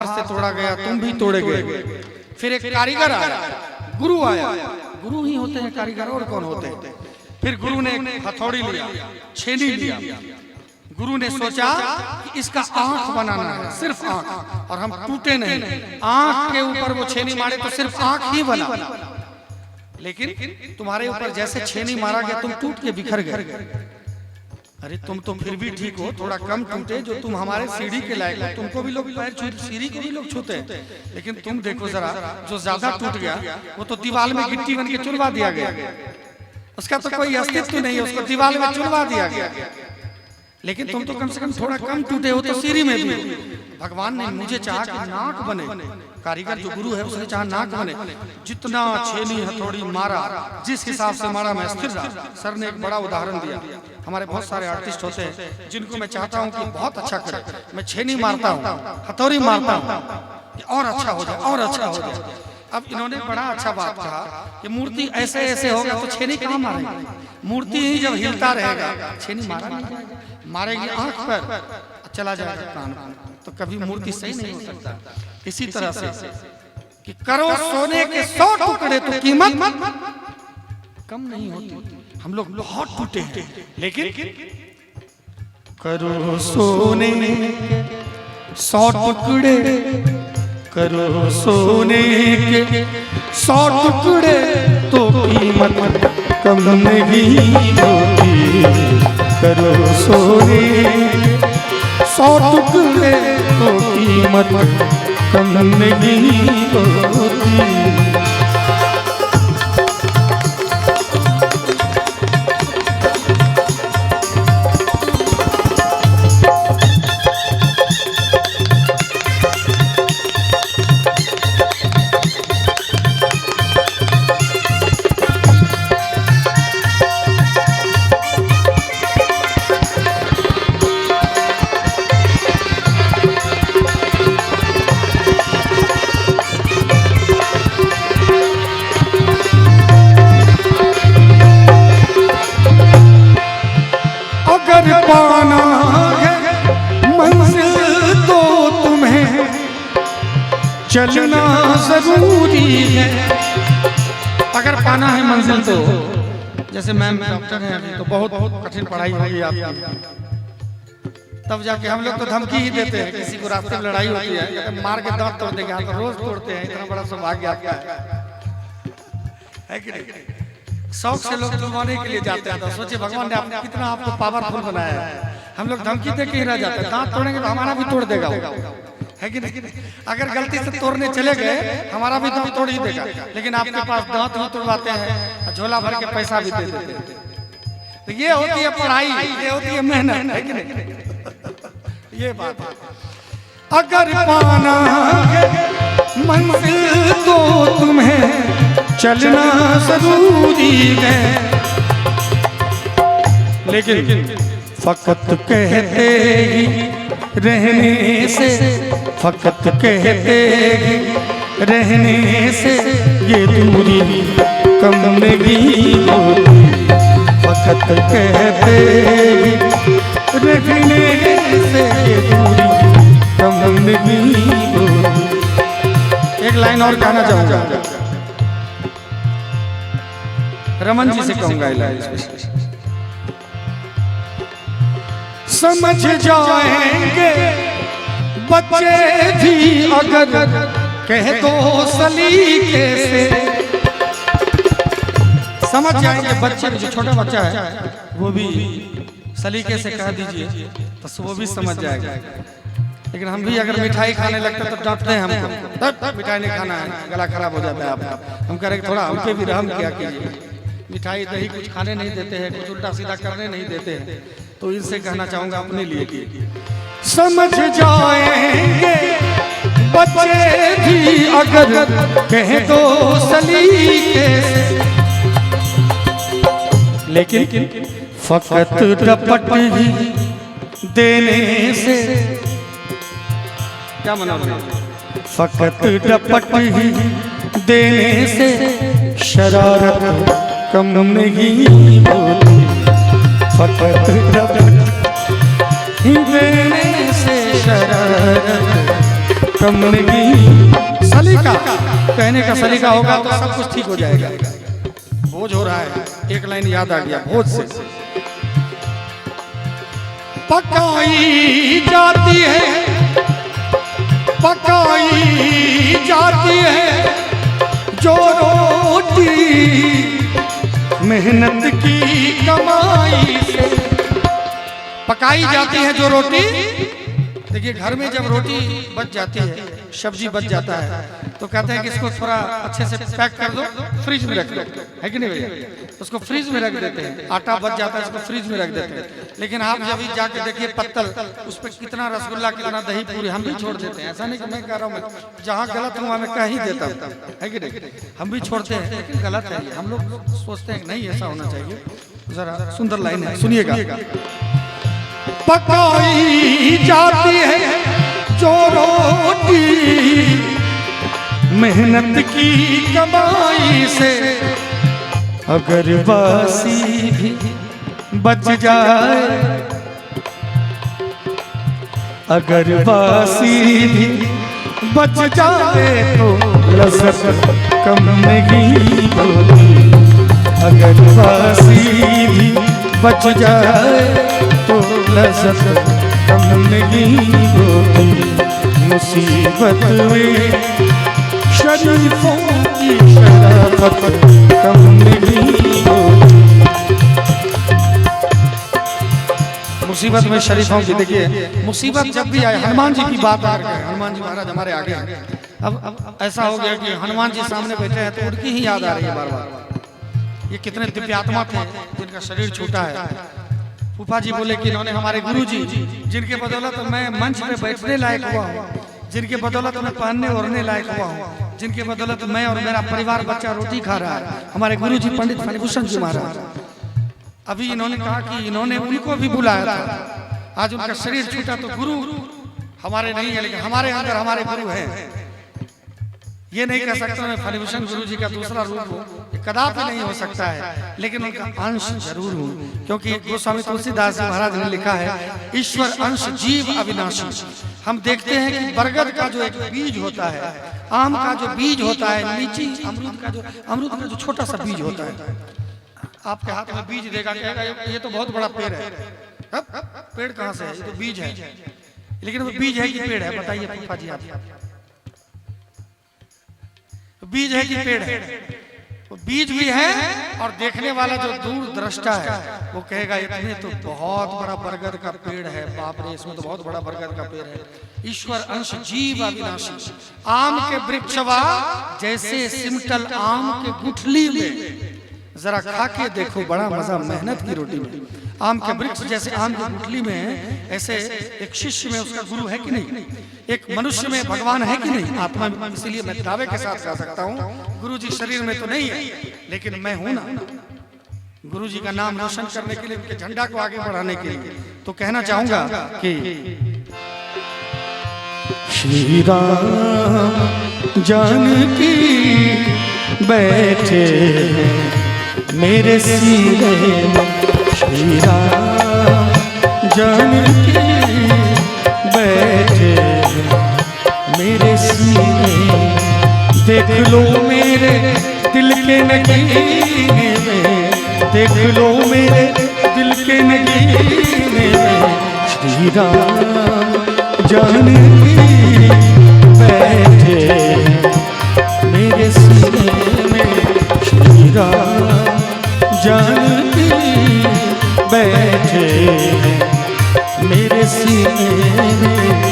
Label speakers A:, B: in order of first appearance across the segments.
A: से तोड़ा गया, तुम भी तोड़े गए। फिर एक कारीगर आया, गुरु आया। गुरु ही होते हैं कारीगर, और कौन होते हैं। फिर गुरु ने हथौड़ी लिया, छेनी लिया। गुरु ने सोचा कि इसका आंख बनाना है, सिर्फ आंख, और हम टूटे नहीं। आंख के ऊपर वो छेनी मारे तो सिर्फ आंख ही बना, लेकिन तुम्हारे ऊपर जैसे छेनी मारा गया तुम टूट के बिखर गए। अरे तुम तो फिर भी ठीक हो, थोड़ा कम टूटे, जो तुम हमारे सीढ़ी के लायक हो। तुमको भी लोग पैर सीढ़ी को भी लोग छूते हैं, लेकिन तुम देखो जरा, जो ज्यादा टूट गया वो तो दीवार में गिट्टी बन के चुनवा दिया गया। उसका तो कोई अस्तित्व नहीं है, उसको दीवार में चुनवा दिया गया। लेकिन तुम तो कम से कम थोड़ा कम टूटे हो, तो सीढ़ी में भी। भगवान ने मुझे चाहा कि नाक बने, कारीगर जो गुरु है उसने चाहा नाक बने। जितना छेनी हथौड़ी मारा, जिस हिसाब से मारा मैं स्थिर रहा। सर ने एक बड़ा उदाहरण दिया। हमारे बहुत सारे आर्टिस्ट होते हैं जिनको मैं चाहता हूं कि बहुत अच्छा करे, मैं छेनी मारता हूं, हथौड़ी मारता हूं, और अच्छा हो जाए, और अच्छा हो जाए। अब इन्होंने बड़ा अच्छा बात कहा कि मूर्ति ऐसे ऐसे होगा तो छेनी कहाँ मारेगी। मूर्ति ही जब हिलता रहेगा, छेनी मारा नहीं जाएगा, मारेगी आंख पर, चला जाएगा कान पर, तो कभी मूर्ति सही नहीं हो सकता। इसी तरह से कि करो सोने के 100 टुकड़े तो कीमत कम नहीं होती। हम लोग बहुत टूटे हैं, लेकिन करो सोने के 100 टुकड़े, करो सोने के 100 टुकड़े तो कीमत कम नहीं होती। करो सोने के 100 टुकड़े तो कीमत कम नहीं होती। पाना है मंजिल तो तुम्हें चलना जरूरी है। अगर पाना है मंजिल तो, जैसे मैम डॉक्टर हैं तो बहुत कठिन पढ़ाई होगी आपकी, तब जाके हम लोग तो धमकी ही देते हैं। किसी को रास्ते में लड़ाई होती है, मार के दांत तोड़ देंगे, तो रोज तोड़ते हैं। इतना बड़ा सौभाग्य आपका है कि नहीं। शौक से लोग जुर्माने के लिए जाते हैं, तो सोचिए भगवान ने कितना आपको पावरफुल बनाया है। हम लोग धमकी दे के ही रह जाते हैं, दांत तोड़ेंगे तो हमारा भी तोड़ देगा, है कि नहीं। अगर गलती से तोड़ने चले गए हमारा भी दांत तोड़ ही देगा, लेकिन आपके पास दांत ही तोड़वाते हैं, झोला भर के पैसा भी दे देते हैं। तो ये होती है पढ़ाई, ये होती है मेहनत, है कि नहीं। ये बात अगर पाना है मंजिल तो तुम्हें चलना जरूरी है, लेकिन फकत कहते ही रहने से, फकत कहते ही रहने से ये दूरी कम नहीं होती। फकत कहते ही रहने से ये दूरी कम नहीं होती। एक लाइन और कहना चाहूंगा, रमन जी से कहूंगा समझ जाएंगे बच्चे भी अगर कह दो सलीके से। समझ जाएंगे बच्चे, जो छोटा बच्चा है वो भी सलीके से कह दीजिए तो वो भी समझ जाएगा। लेकिन हम भी अगर मिठाई खाने लगते तो डांटते हैं हमको, मिठाई नहीं खाना है, गला खराब हो जाता है आपका। हम कह रहे थोड़ा हम पे भी रहम किया कीजिए। मिठाई दही कुछ खाने नहीं देते हैं, कुछ उल्टा सीधा करने नहीं देते हैं, तो इनसे कहना चाहूंगा अपने लिए कि समझ जाएंगे बच्चे भी अगर कह दो सलीके से, लेकिन फकत रपट ही देने से, क्या मना, फकत रपट ही देने से शरारत कम नहीं होती। फकत रपट ही देने से शरारत कम नहीं। सलीका कहने का सलीका होगा तो सब कुछ ठीक हो जाएगा। भोज हो रहा है, एक लाइन याद आ गया भोज से। पकाई जाती है, पकाई जाती है जो रोटी मेहनत की कमाई से। पकाई जाती है जो रोटी, देखिए घर में जब रोटी बच जाती है, सब्जी बच जाता है, तो कहते हैं कि इसको थोड़ा अच्छे से पैक कर दो, फ्रिज में रख दो, है कि नहीं भैया? उसको फ्रिज में रख देते हैं। आटा बच जाता है, उसको फ्रिज में रख देते हैं। लेकिन आप जब जाके देखिए पत्तल, उस पर कितना रसगुल्ला, कितना दही पूरी हम भी छोड़ देते हैं। ऐसा नहीं कि मैं कह रहा हूँ, जहाँ गलत हुआ मैं कह ही देता हूँ, है कि नहीं? हम भी छोड़ते हैं, लेकिन गलत है। हम लोग सोचते हैं नहीं ऐसा होना चाहिए। जरा सुंदर लाइन है, सुनिएगा। पकाई जाती है जो रोटी मेहनत की कमाई से, अगर बासी भी बच जाए, अगर बासी भी बच जाए तो लज़्ज़त कम नहीं होती। अगर बासी भी बच जाए तो लज़्ज़त कम नहीं होती। मुसीबत में शरीफों की शराफत कम नहीं होती। मुसीबत में शरीफों की, देखिए मुसीबत जब भी आए, हनुमान जी की बात आ रही है, हनुमान जी महाराज हमारे आगे हैं। अब ऐसा हो गया कि हनुमान जी सामने बैठे हैं तो उनकी ही याद आ रही है बार बार। ये कितने दिव्यात्मा थे जिनका शरीर छूटा है। फूफा जी बोले कि इन्होंने हमारे गुरु जी, जिनके बदौलत मैं मंच पे बैठने लायक हुआ हूँ, जिनके बदौलत मैं पहनने ओढ़ने लायक हुआ हूँ, जिनके बदौलत मैं और मेरा परिवार बच्चा रोटी खा रहा है, हमारे गुरु जी पंडित फणिभूषण जी महाराज। अभी इन्होंने कहा कि इन्होंने उनको भी बुलाया था। आज उनका शरीर छूटा तो गुरु हमारे नहीं है, लेकिन हमारे अंदर हमारे गुरु हैं। ये नहीं कह सकता मैं फणिभूषण गुरु जी का दूसरा रूप हूँ, कदापि नहीं हो सकता है, लेकिन उनका अंश जरूर हूँ। क्योंकि गोस्वामी तुलसीदास जी महाराज ने लिखा है, ईश्वर अंश जीव अविनाशी। हम देखते हैं कि बरगद का जो एक बीज होता है, आम का जो बीज होता है, लीची अमरूद का जो छोटा सा बीज होता है, आपके हाथ में बीज देगा, कहेगा ये तो बहुत बड़ा पेड़ है। पेड़ कहाँ से है? ये तो बीज है। लेकिन वो बीज है कि पेड़ है? बताइए फूफा जी आप। बीज है कि पेड़ है? वो बीज भी है, और देखने वाला जो दूर दृष्टा है वो कहेगा इसमें तो बहुत बड़ा बरगद का पेड़ है, बाप रे इसमें तो बहुत बड़ा बरगद का पेड़ है। ईश्वर अंश जीव अविनाशी। आम के वृक्षवा जैसे सिमटल आम के गुठली में, जरा खा के देखो बड़ा मजा मेहनत की रोटी में। आम के वृक्ष जैसे आम की गुठली में, ऐसे एक शिष्य में उसका गुरु है कि नहीं, एक मनुष्य में भगवान है कि नहीं, आत्मा में। इसलिए मैं दावे के साथ कह सकता हूँ, गुरु जी शरीर में तो नहीं है, लेकिन मैं हूं ना। गुरु जी का नाम रोशन करने के लिए, उनके झंडा को आगे बढ़ाने के लिए तो कहना चाहूंगा कि श्री राम जानकी बैठे मेरे सीने में, श्री राम जानकी बैठे मेरे सीने। देख लो मेरे दिल के नगीने में, देख लो मेरे दिल के नगीने में, श्री राम जानकी बैठे मेरे सीने में, श्री राम जानकी बैठे मेरे सीने में।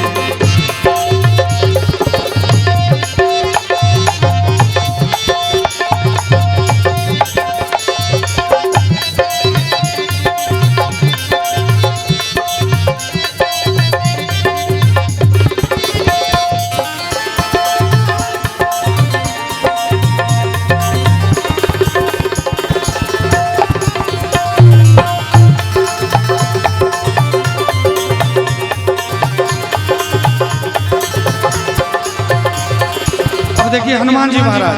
A: देखिए हनुमान जी महाराज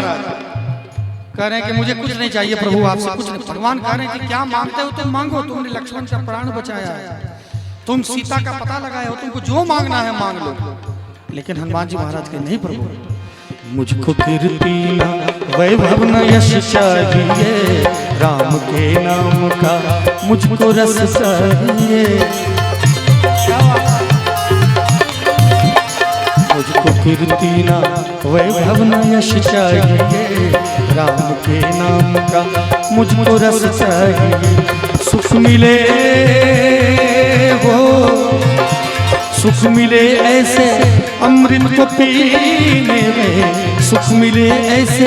A: कह रहे हैं कि मुझे कुछ नहीं चाहिए प्रभु, आपसे कुछ नहीं। भगवान कह रहे हैं कि क्या मांगते हो तुम मांगो, तुमने लक्ष्मण का प्राण बचाया है, तुम सीता का पता लगाए हो, तुमको जो मांगना है मांग लो। लेकिन हनुमान जी महाराज के नहीं प्रभु, मुझको कीर्ति न वैभव न यश चाहिए, राम के नाम का मुझको रस चाहिए। मुझको कीर्ति न वैभव न यश चाहिए, राम के नाम का मुझको रस चाहिए। सुख मिले वो सुख मिले ऐसे अमृत को पीने में, सुख मिले ऐसे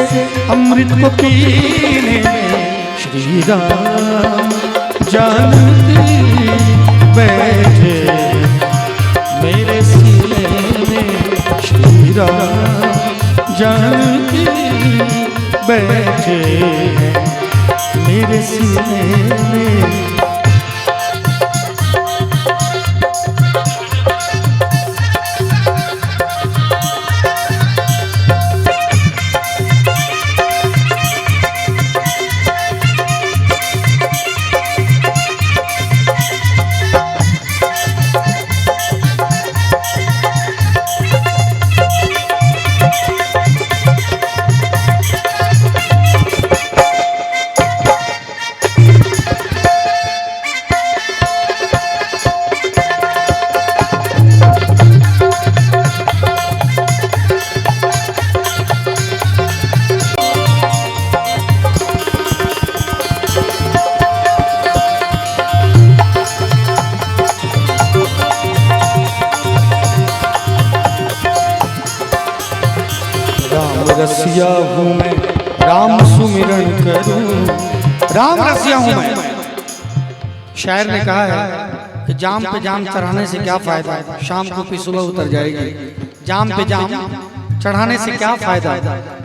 A: अमृत को पीने में। श्री राम जानकी बैठे मेरे सीने में, श्री राम जानकी बैठे मेरे सीने में। रसिया हूँ मैं राम सुमिरन करूं, राम रसिया हूँ मैं। शायर ने कहा है कि जाम पे जाम चढ़ाने से क्या फायदा, शाम को भी सुबह उतर जाएगी। जाम पे जाम चढ़ाने से क्या फायदा,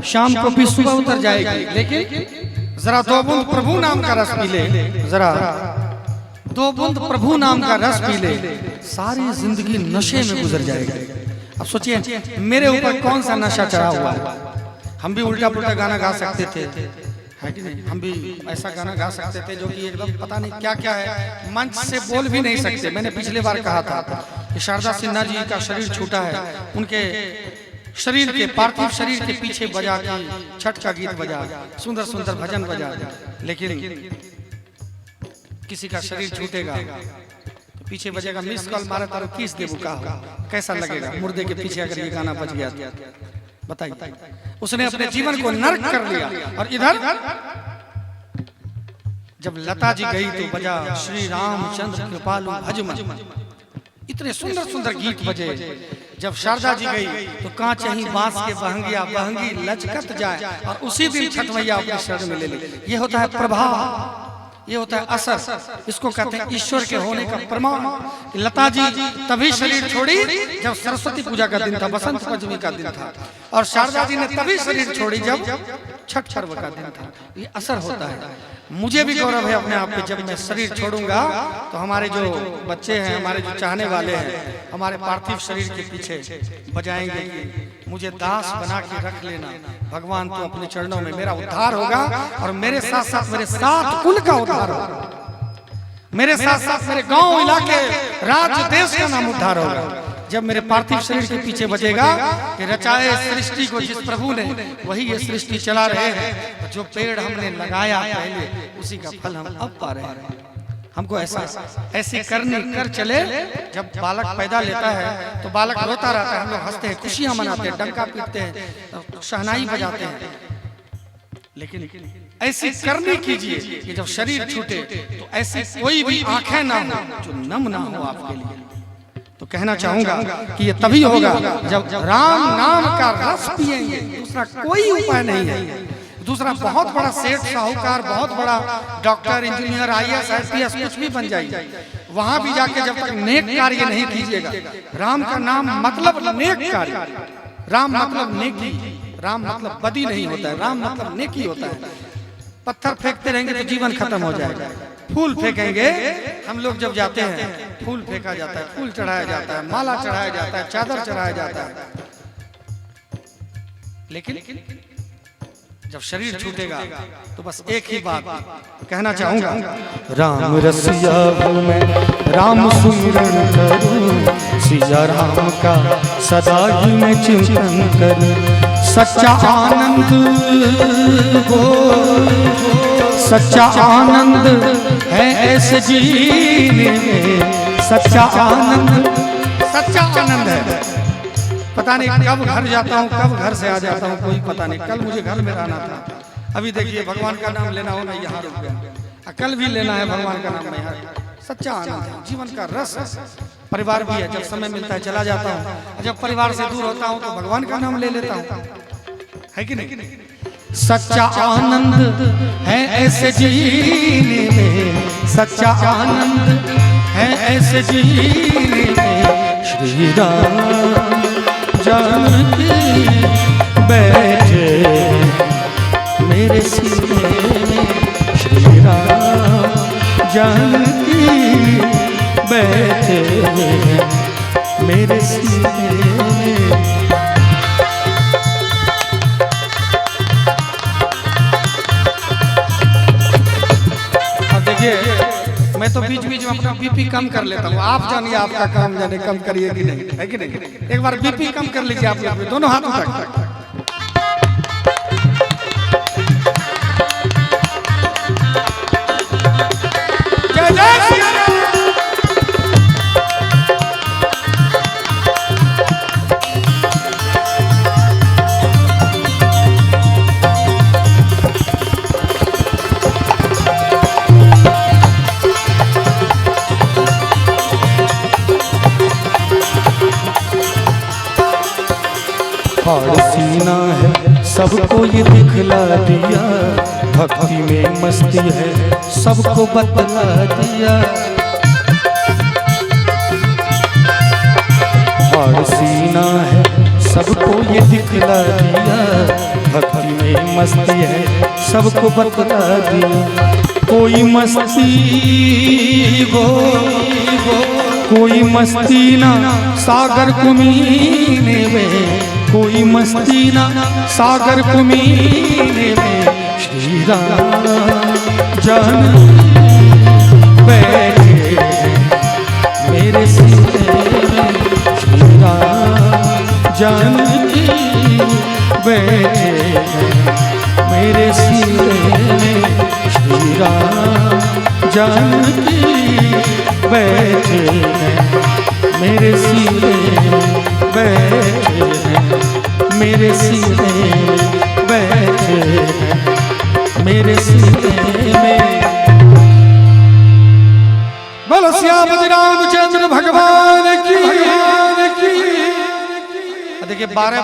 A: शाम को भी सुबह उतर जाएगी। लेकिन जरा दो बूंद प्रभु नाम का रस पी ले, जरा दो बूंद प्रभु नाम का रस पी ले, सारी जिंदगी नशे में गुजर जाएगी। अब सोचिए मेरे ऊपर कौन सा नशा चढ़ा हुआ है। हम भी उल्टा पुल्टा गाना गा सकते थे, है कि नहीं? हम भी ऐसा गाना गा सकते थे जो कि एकदम पता नहीं क्या क्या है, मंच से बोल भी नहीं सकते। मैंने पिछले बार कहा था कि शारदा सिन्हा जी का शरीर छूटा है, उनके शरीर के पार्थिव शरीर के पीछे बजा के छठ का गीत बजा, सुंदर सुंदर भजन बजा। लेकिन किसी का शरीर छूटेगा तो पीछे बजेगा मिस कॉल मारे तारो किस देबू का, कैसा लगेगा? मुर्दे के पीछे अगर ये गाना बज गया बताइए। उसने अपने जीवन को नर्क कर लिया। और इधर जब लता जी गई तो बजा श्री रामचंद्र कृपालु भजमन, इतने सुंदर सुंदर गीत बजे। जब शारदा जी गई तो कांच ही बांस के बहंगिया बहंगी लचकत जाए, और उसी दिन छठ मैया अपने शरण में ले ली। ये होता है प्रभाव, ये होता है असर। इसको कहते हैं ईश्वर के होने का प्रमाण। लता जी तभी शरीर छोड़ी जब सरस्वती पूजा का दिन था, बसंत पंचमी का दिन था। और शारदा जी ने तभी शरीर छोड़ी जब छठ पर्व का दिन था। ये असर होता है। मुझे भी गौरव है अपने आप पे, जब मैं शरीर छोड़ूंगा तो हमारे जो बच्चे हैं, हमारे जो चाहने वाले हैं, हमारे पार्थिव शरीर के पीछे बजाएंगे कि मुझे दास बना के रख लेना भगवान, तो अपने चरणों में मेरा उद्धार होगा। और मेरे साथ साथ मेरे 7 कुल का उद्धार होगा, मेरे साथ साथ मेरे गांव इलाके राज्य देश का नाम उद्धार होगा। जब मेरे पार्थिव शरीर के पीछे बजेगा कि रचाए सृष्टि को जिस प्रभु ने, वही ये सृष्टि चला रहे हैं। जो पेड़ हमने लगाया पहले, उसी का फल हम अब पा रहे हैं। हमको ऐसी करनी कर चले। जब बालक पैदा लेता है तो बालक रोता रहता है, हम लोग हंसते हैं, खुशियां मनाते हैं, डंका पीटते हैं, शहनाई बजाते हैं। लेकिन ऐसी करनी कीजिए कि जब शरीर छूटे तो ऐसी कोई भी आंखें ना हो जो नम ना हो आपके लिए। तो कहना चाहूंगा कि ये तभी होगा जब राम नाम का रस पिएंगे। दूसरा कोई उपाय नहीं है। दूसरा बहुत बड़ा सेठ साहूकार, बहुत बड़ा डॉक्टर, इंजीनियर, IAS IPS कुछ भी बन जाइए, वहां भी जाके जब तक नेक कार्य नहीं कीजिएगा। राम का नाम मतलब नेक कार्य, राम मतलब नेकी, राम मतलब बदी नहीं होता है, राम मतलब नेकी होता है। पत्थर फेंकते रहेंगे तो जीवन खत्म हो जाएगा। फूल फेंकेंगे, हम लोग जब जाते हैं फूल फेंका जाता है, फूल चढ़ाया जाता है, माला चढ़ाया जाता है, चादर चढ़ाया जाता है। लेकिन जब शरीर छूटेगा तो बस एक ही बात कहना चाहूंगा, राम रसिया हूँ मैं, राम सुमिरन करूं, सिया राम का सदा ही मैं चिंतन करूं। सच्चा आनंद हो, सच्चा आनंद है ऐसे जीने में, सच्चा आनंद, सच्चा आनंद है। पता नहीं कब घर जाता हूँ, कब घर से आ जाता हूँ, कोई पता नहीं। कल मुझे घर में रहना था, अभी देखिए भगवान का नाम लेना हो मैं यहाँ रुक गया, कल भी लेना है भगवान का नाम मैं यहाँ। सच्चा आनंद है, जीवन का रस है। परिवार भी है, जब समय मिलता है चला जाता हूँ, जब परिवार से दूर होता हूँ तो भगवान का नाम ले लेता हूँ, है कि नहीं? सच्चा आनंद है ऐसे जीने में, सच्चा आनंद है ऐसे जीने में। श्री राम जानकी बैठे मेरे सीने में, श्री राम जानकी बैठे मेरे सीने में। मैं तो बीच बीच में अपना बीपी कम कर लेता हूँ, आप जानिए आपका काम जाने कम करिए कि नहीं, है कि नहीं? एक बार बीपी कम कर लीजिए आप लोग, दोनों हाथों तक। जय जय श्री राम। सीना है सबको ये दिखला दिया, भक्ति में मस्ती है सबको बतला दिया। और सीना है सबको ये दिखला दिया, भक्ति में मस्ती है सबको बतला दिया। कोई मस्ती वो कोई मस्ती ना सागर कुमीने में, कोई मस्ती ना सागर कुमीने में। श्री राम जान बैठे मेरे सीने में, श्री राम जान बैठे मेरे सीने में। श्री राम जान बैठे मेरे सीने में, बैठे मेरे सीने बैठे मेरे सीने में। बोलो श्याम रामचंद्र भगवान की। देखिए 12